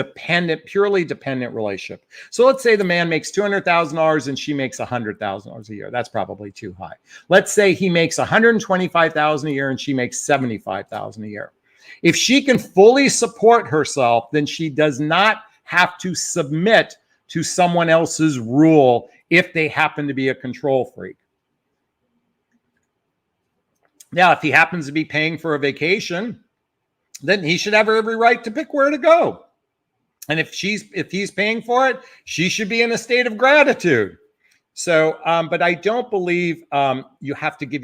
purely dependent relationship. So let's say the man makes $200,000 and she makes $100,000 a year. That's probably too high. Let's say he makes $125,000 a year and she makes $75,000 a year. If she can fully support herself, then she does not have to submit to someone else's rule if they happen to be a control freak. Now, if he happens to be paying for a vacation, then he should have every right to pick where to go. And if he's paying for it, she should be in a state of gratitude. So, but I don't believe you have to give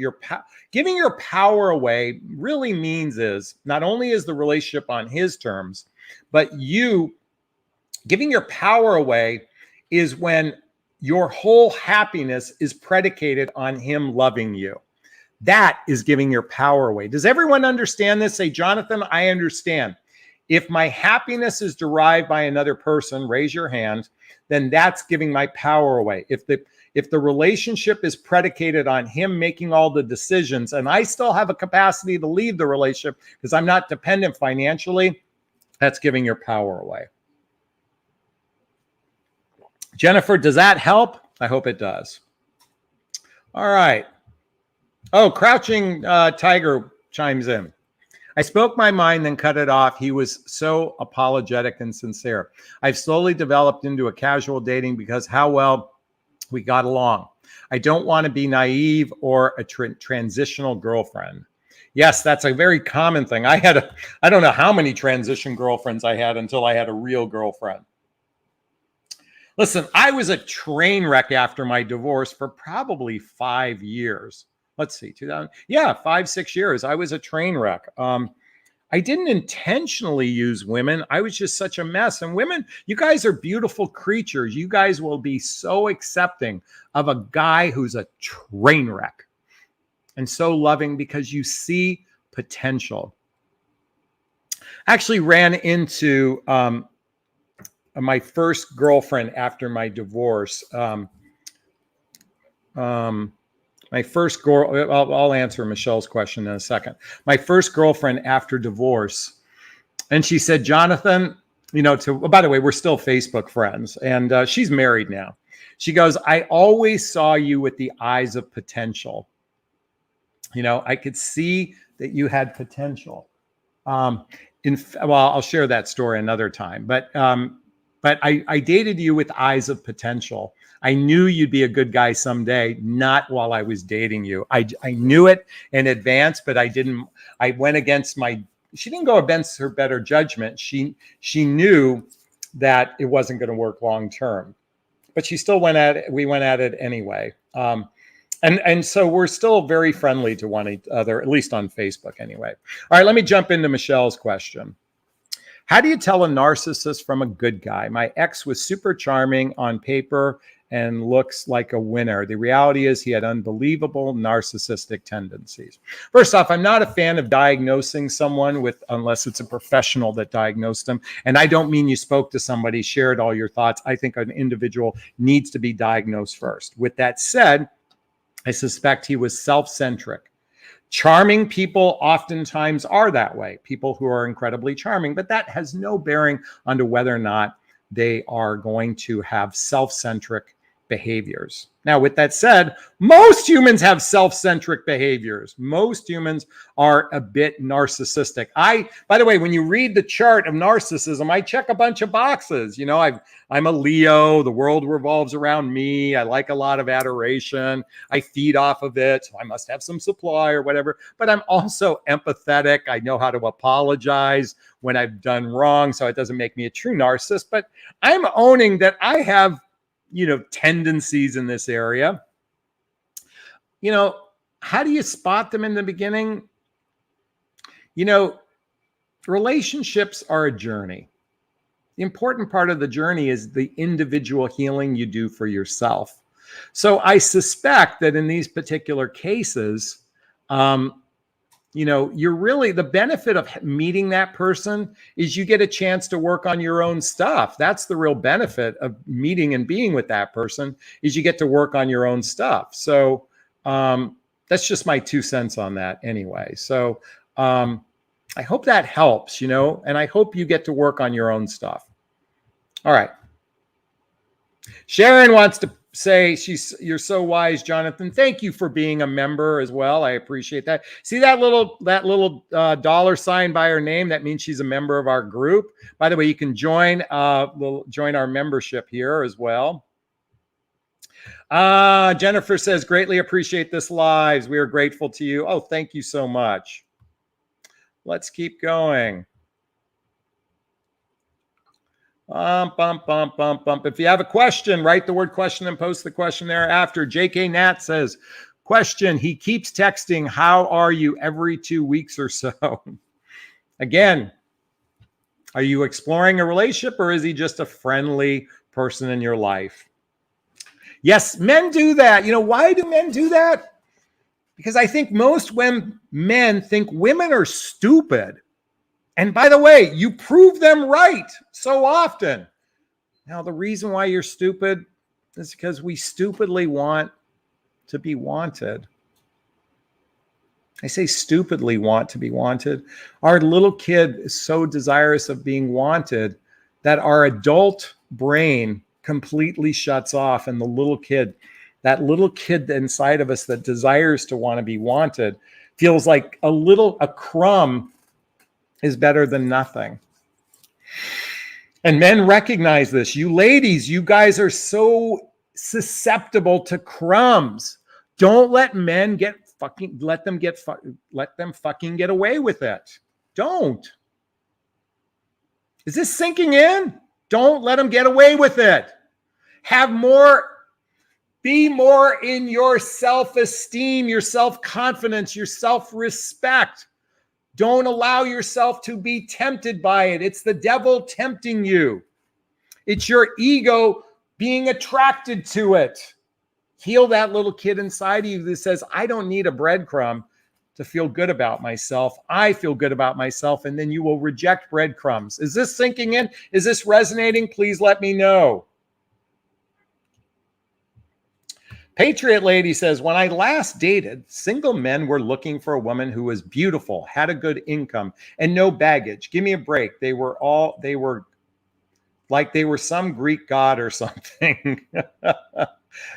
giving your power away really means is not only is the relationship on his terms, but you giving your power away is when your whole happiness is predicated on him loving you. That is giving your power away. Does everyone understand this? Say, Jonathan, I understand. If my happiness is derived by another person, raise your hand, then that's giving my power away. If the relationship is predicated on him making all the decisions and I still have a capacity to leave the relationship because I'm not dependent financially, that's giving your power away. Jennifer, does that help? I hope it does. All right. Oh, Crouching Tiger chimes in. I spoke my mind, then cut it off. He was so apologetic and sincere. I've slowly developed into a casual dating because how well we got along. I don't want to be naive or a transitional girlfriend. Yes, that's a very common thing. I don't know how many transition girlfriends I had until I had a real girlfriend. Listen, I was a train wreck after my divorce for probably 5 years. Let's see, 2000. Yeah, 5-6 years. I was a train wreck. I didn't intentionally use women. I was just such a mess. And women, you guys are beautiful creatures. You guys will be so accepting of a guy who's a train wreck and so loving because you see potential. I actually ran into my first girlfriend after my divorce. My first girl, I'll answer Michelle's question in a second. My first girlfriend after divorce, and she said, Jonathan, by the way, we're still Facebook friends, and she's married now. She goes, I always saw you with the eyes of potential. I could see that you had potential. I'll share that story another time, but I dated you with eyes of potential. I knew you'd be a good guy someday, not while I was dating you. I knew it in advance, but I went against she didn't go against her better judgment. She knew that it wasn't going to work long term, but she still went at it. We went at it anyway. And so we're still very friendly to one another, at least on Facebook anyway. All right, let me jump into Michelle's question. How do you tell a narcissist from a good guy? My ex was super charming on paper and looks like a winner. The reality is he had unbelievable narcissistic tendencies. First off, I'm not a fan of diagnosing someone unless it's a professional that diagnosed them. And I don't mean you spoke to somebody, shared all your thoughts. I think an individual needs to be diagnosed first. With that said, I suspect he was self-centric. Charming people oftentimes are that way, people who are incredibly charming, but that has no bearing on whether or not they are going to have self-centric behaviors. Now, with that said, most humans have self-centric behaviors. Most humans are a bit narcissistic. By the way, when you read the chart of narcissism, I check a bunch of boxes. I'm a Leo. The world revolves around me. I like a lot of adoration. I feed off of it. So I must have some supply or whatever. But I'm also empathetic. I know how to apologize when I've done wrong. So it doesn't make me a true narcissist. But I'm owning that I have tendencies in this area. How do you spot them in the beginning? Relationships are a journey. The important part of the journey is the individual healing you do for yourself. So I suspect that in these particular cases, you're really, the benefit of meeting that person is you get a chance to work on your own stuff. That's the real benefit of meeting and being with that person, is you get to work on your own stuff. So that's just my 2 cents on that anyway. So I hope that helps, and I hope you get to work on your own stuff. All right. Sharon wants to say you're so wise, Jonathan. Thank you for being a member as well. I appreciate that. See that little dollar sign by her name? That means she's a member of our group. By the way, you can join our membership here as well. Jennifer says, greatly appreciate this live. We are grateful to you. Oh, thank you so much. Let's keep going. If you have a question, write the word question and post the question thereafter. JK Nat says, question, he keeps texting, how are you, every 2 weeks or so. Again, are you exploring a relationship or is he just a friendly person in your life? Yes, men do that. You know, why do men do that? Because I think most men think women are stupid. And by the way, you prove them right so often. Now, the reason why you're stupid is because we stupidly want to be wanted. I say stupidly want to be wanted. Our little kid is so desirous of being wanted that our adult brain completely shuts off. And that little kid inside of us that desires to want to be wanted feels like a crumb is better than nothing. And men recognize this. You ladies, you guys are so susceptible to crumbs. Don't let men let them fucking get away with it. Don't. Is this sinking in? Don't let them get away with it. Be more in your self-esteem, your self-confidence, your self-respect. Don't allow yourself to be tempted by it. It's the devil tempting you. It's your ego being attracted to it. Heal that little kid inside of you that says, I don't need a breadcrumb to feel good about myself. I feel good about myself. And then you will reject breadcrumbs. Is this sinking in? Is this resonating? Please let me know. Patriot Lady says, when I last dated, single men were looking for a woman who was beautiful, had a good income, and no baggage. Give me a break. They were like they were some Greek god or something.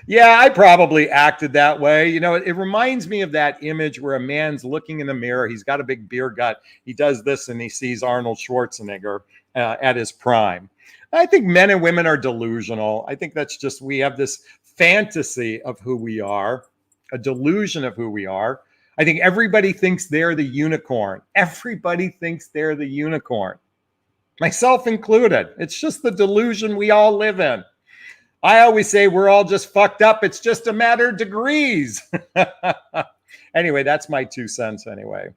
Yeah, I probably acted that way. You know, it reminds me of that image where a man's looking in the mirror. He's got a big beer gut. He does this and he sees Arnold Schwarzenegger at his prime. I think men and women are delusional. I think that's just, we have this fantasy of who we are, a delusion of who we are. I think everybody thinks they're the unicorn. Everybody thinks they're the unicorn, myself included. It's just the delusion we all live in. I always say we're all just fucked up. It's just a matter of degrees. Anyway, that's my 2 cents anyway.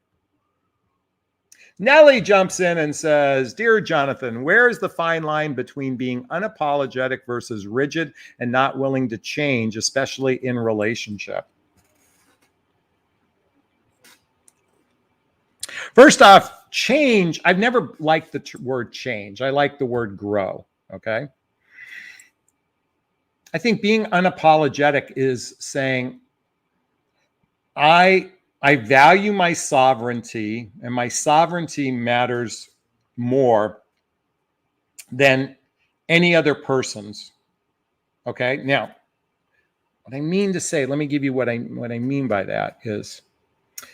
Nellie jumps in and says, Dear Jonathan, where is the fine line between being unapologetic versus rigid and not willing to change, especially in relationship? First off, change. I've never liked the word change. I like the word grow. Okay. I think being unapologetic is saying, I value my sovereignty, and my sovereignty matters more than any other person's. Okay. Now, what I mean to say, let me give you what I mean by that is,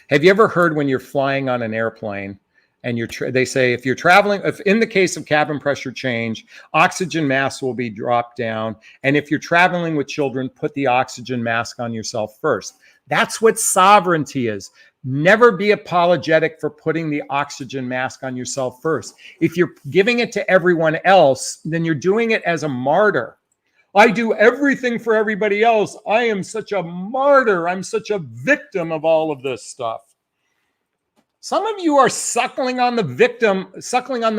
have you ever heard when you're flying on an airplane and they say, if you're traveling, if in the case of cabin pressure change, oxygen mask will be dropped down. And if you're traveling with children, put the oxygen mask on yourself first. That's what sovereignty is. Never be apologetic for putting the oxygen mask on yourself first. If you're giving it to everyone else, then you're doing it as a martyr. I do everything for everybody else. I am such a martyr. I'm such a victim of all of this stuff. Some of you are suckling on the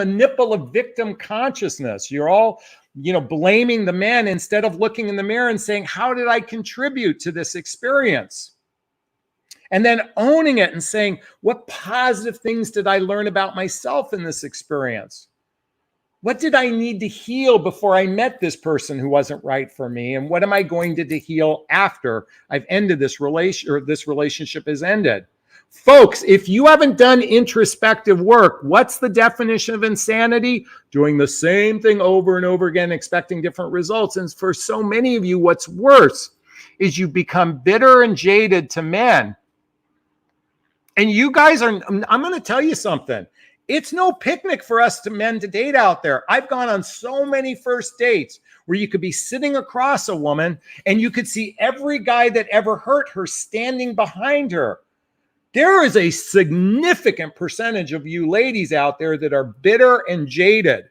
nipple of victim consciousness. You're all, blaming the man instead of looking in the mirror and saying, how did I contribute to this experience? And then owning it and saying, what positive things did I learn about myself in this experience? What did I need to heal before I met this person who wasn't right for me? And what am I going to heal after I've ended this relation, or this relationship has ended? Folks, if you haven't done introspective work, what's the definition of insanity? Doing the same thing over and over again, expecting different results. And for so many of you, what's worse is you become bitter and jaded to men. And you guys I'm going to tell you something. It's no picnic for us men to date out there. I've gone on so many first dates where you could be sitting across a woman and you could see every guy that ever hurt her standing behind her. There is a significant percentage of you ladies out there that are bitter and jaded.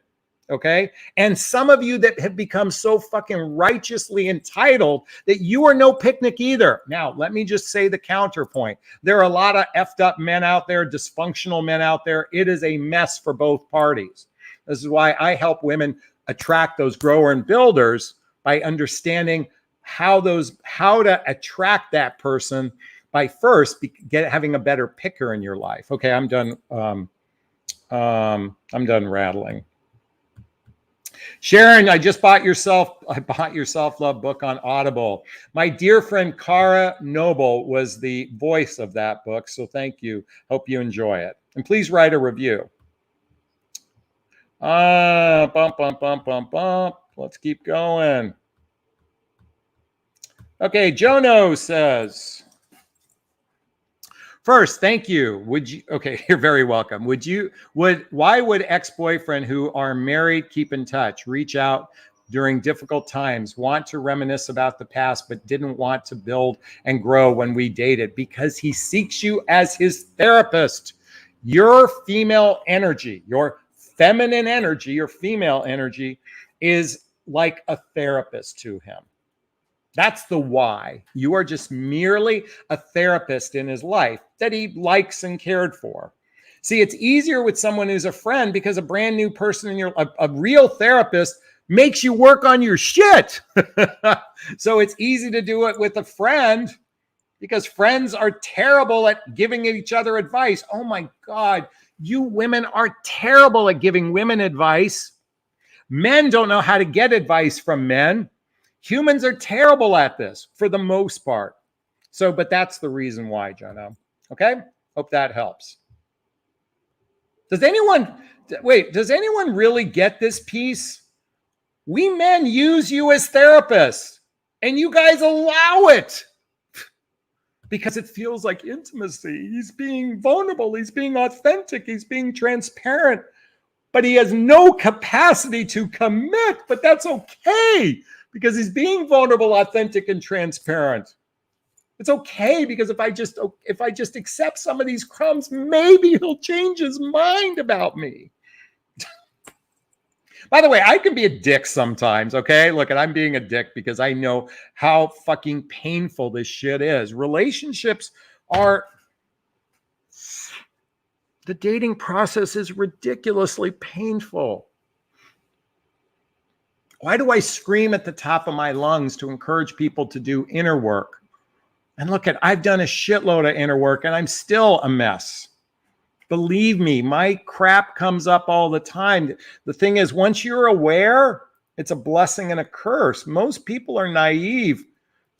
Okay. And some of you that have become so fucking righteously entitled that you are no picnic either. Now, let me just say the counterpoint. There are a lot of effed up men out there, dysfunctional men out there. It is a mess for both parties. This is why I help women attract those grower and builders by understanding how to attract that person by first having a better picker in your life. Okay, I'm done. I'm done rattling. Sharon, I bought your self-love book on Audible. My dear friend Cara Noble was the voice of that book, so thank you. Hope you enjoy it. And please write a review. Bump. Let's keep going. Okay, Jono says, first, thank you. Okay, you're very welcome. Why would ex-boyfriend who are married keep in touch, reach out during difficult times, want to reminisce about the past, but didn't want to build and grow when we dated? Because he seeks you as his therapist. Your female energy, your feminine energy, your female energy is like a therapist to him. That's the why. You are just merely a therapist in his life that he likes and cared for. See, it's easier with someone who's a friend because a brand new person in a real therapist makes you work on your shit. So it's easy to do it with a friend because friends are terrible at giving each other advice. Oh my God, you women are terrible at giving women advice. Men don't know how to get advice from men. Humans are terrible at this for the most part. So, but that's the reason why, Jono. Okay? Hope that helps. Does anyone really get this piece? We men use you as therapists and you guys allow it because it feels like intimacy. He's being vulnerable. He's being authentic. He's being transparent, but he has no capacity to commit, but that's okay. Because he's being vulnerable, authentic, and transparent. It's okay because if I just accept some of these crumbs, maybe he'll change his mind about me. By the way, I can be a dick sometimes, okay? Look, and I'm being a dick because I know how fucking painful this shit is. Relationships are... The dating process is ridiculously painful. Why do I scream at the top of my lungs to encourage people to do inner work? And look, I've done a shitload of inner work and I'm still a mess. Believe me, my crap comes up all the time. The thing is, once you're aware, it's a blessing and a curse. Most people are naive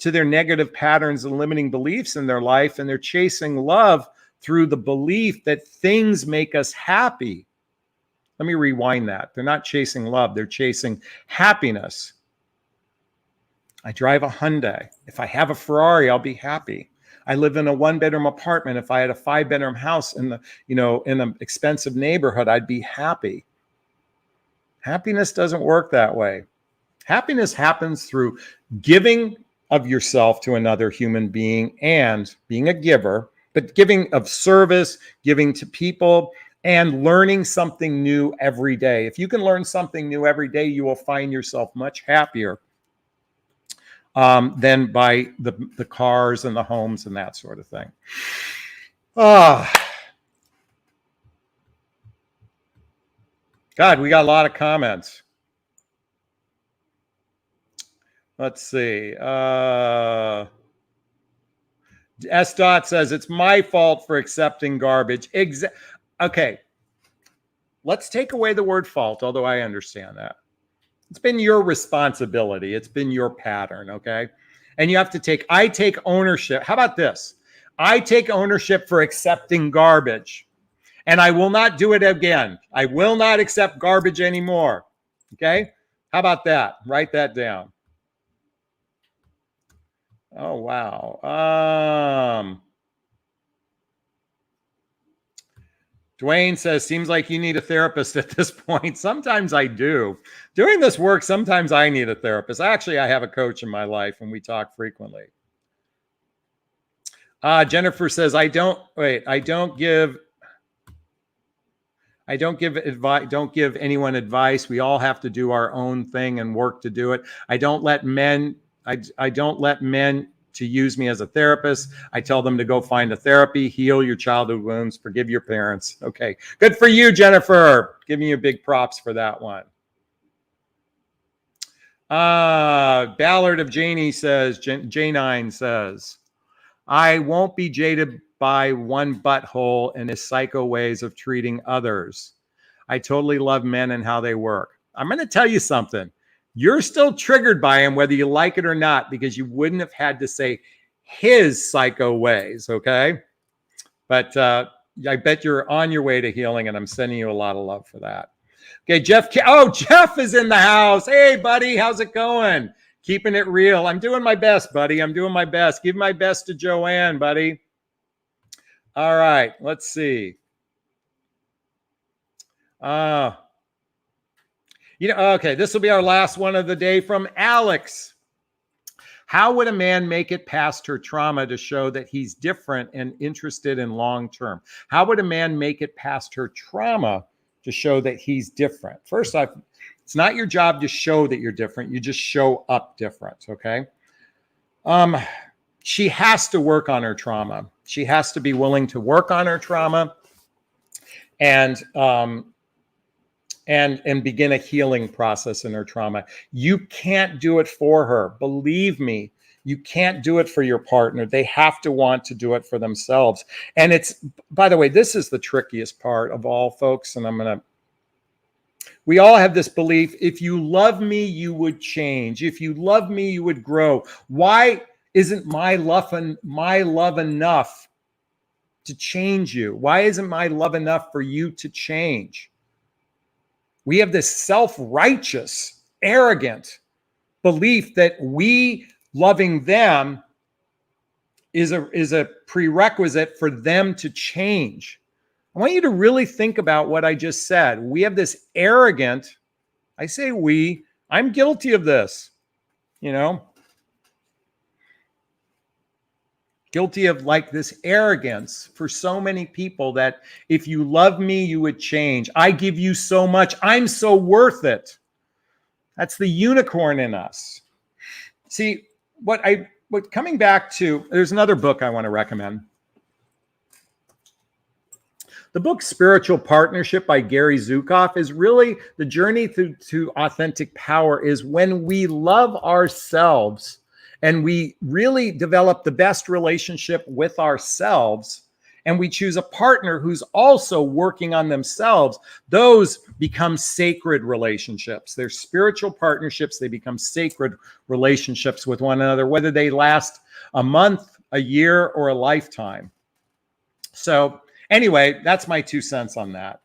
to their negative patterns and limiting beliefs in their life, and they're chasing love through the belief that things make us happy. Let me rewind that. They're not chasing love. They're chasing happiness. I drive a Hyundai. If I have a Ferrari, I'll be happy. I live in a 1-bedroom apartment. If I had a 5-bedroom house in an expensive neighborhood, I'd be happy. Happiness doesn't work that way. Happiness happens through giving of yourself to another human being and being a giver, but giving of service, giving to people, and learning something new every day. If you can learn something new every day, you will find yourself much happier than by the cars and the homes and that sort of thing. God, we got a lot of comments. Let's see. S. Dot says, it's my fault for accepting garbage. Okay, let's take away the word fault, although I understand that. It's been your responsibility. It's been your pattern, okay? And you have to I take ownership. How about this? I take ownership for accepting garbage, and I will not do it again. I will not accept garbage anymore, okay? How about that? Write that down. Oh, wow. Dwayne says, seems like you need a therapist at this point. Sometimes I do. Doing this work, sometimes I need a therapist. Actually, I have a coach in my life and we talk frequently. Jennifer says, I don't give I don't give advice. Don't give anyone advice. We all have to do our own thing and work to do it. I don't let men. I don't let men to use me as a therapist. I tell them to go find a therapy, heal your childhood wounds, forgive your parents. Okay, good for you, Jennifer. Giving you big props for that one. Ballard of Janie says, J9 says, I won't be jaded by one butthole and his psycho ways of treating others. I totally love men and how they work. I'm going to tell you something. You're still triggered by him, whether you like it or not, because you wouldn't have had to say his psycho ways, okay? But I bet you're on your way to healing, and I'm sending you a lot of love for that. Okay, Jeff. Oh, Jeff is in the house. Hey, buddy, how's it going? Keeping it real. I'm doing my best, buddy. I'm doing my best. Give my best to Joanne, buddy. All right, let's see. Okay, this will be our last one of the day from Alex. How would a man make it past her trauma to show that he's different and interested in long term? How would a man make it past her trauma to show that he's different? First off, it's not your job to show that you're different. You just show up different, okay? She has to work on her trauma. She has to be willing to work on her trauma and begin a healing process in her trauma. You can't do it for her. Believe me, you can't do it for your partner. They have to want to do it for themselves. And it's, by the way, this is the trickiest part of all, folks. And we all have this belief, if you love me, you would change. If you love me, you would grow. Why isn't my love enough to change you? Why isn't my love enough for you to change? We have this self-righteous, arrogant belief that we loving them is a prerequisite for them to change. I want you to really think about what I just said. We have this arrogant, I say we, I'm guilty of this, guilty of like this arrogance for so many people that if you love me, you would change. I give you so much. I'm so worth it. That's the unicorn in us. See, what coming back to, there's another book I want to recommend. The book Spiritual Partnership by Gary Zukav is really the journey to authentic power is when we love ourselves and we really develop the best relationship with ourselves and we choose a partner who's also working on themselves. Those become sacred relationships. They're spiritual partnerships. They become sacred relationships with one another, whether they last a month, a year, or a lifetime. So anyway, that's my 2 cents on that.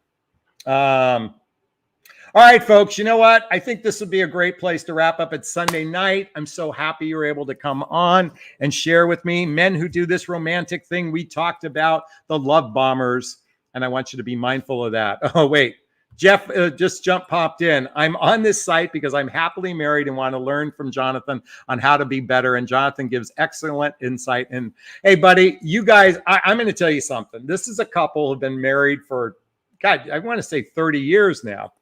All right, folks, you know what? I think this would be a great place to wrap up. It's Sunday night. I'm so happy you're able to come on and share with me. Men who do this romantic thing, we talked about the love bombers, and I want you to be mindful of that. Oh, wait. Jeff just popped in. I'm on this site because I'm happily married and want to learn from Jonathan on how to be better. And Jonathan gives excellent insight. And hey, buddy, you guys, I'm going to tell you something. This is a couple who've been married for, God, I want to say 30 years now.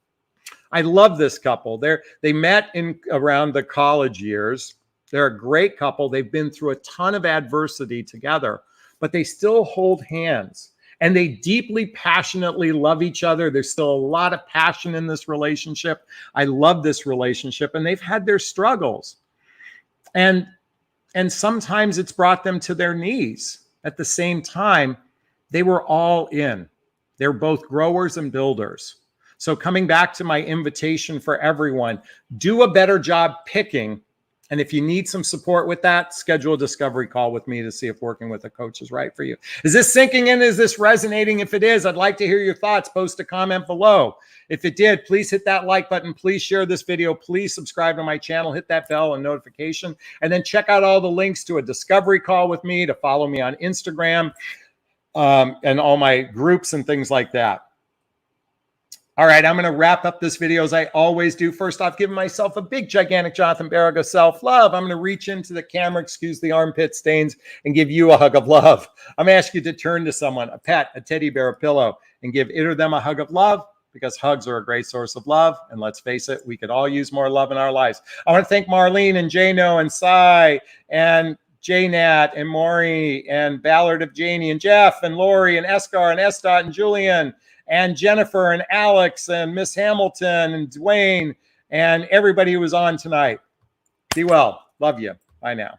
I love this couple. They met in around the college years. They're a great couple. They've been through a ton of adversity together, but they still hold hands. And they deeply, passionately love each other. There's still a lot of passion in this relationship. I love this relationship. And they've had their struggles. And sometimes it's brought them to their knees. At the same time, they were all in. They're both growers and builders. So coming back to my invitation for everyone, do a better job picking. And if you need some support with that, schedule a discovery call with me to see if working with a coach is right for you. Is this sinking in? Is this resonating? If it is, I'd like to hear your thoughts. Post a comment below. If it did, please hit that like button. Please share this video. Please subscribe to my channel. Hit that bell and notification. And then check out all the links to a discovery call with me, to follow me on Instagram, and all my groups and things like that. All right, I'm going to wrap up this video as I always do. First off, giving myself a big, gigantic Jonathan Barrigo self-love. I'm going to reach into the camera, excuse the armpit stains, and give you a hug of love. I'm going to ask you to turn to someone, a pet, a teddy bear, a pillow, and give it or them a hug of love, because hugs are a great source of love. And let's face it, we could all use more love in our lives. I want to thank Marlene and Jano and Cy and J-Nat and Maury and Ballard of Janie and Jeff and Lori and Escar and Estot and Julian and Jennifer and Alex and Miss Hamilton and Dwayne and everybody who was on tonight. Be well. Love you. Bye now.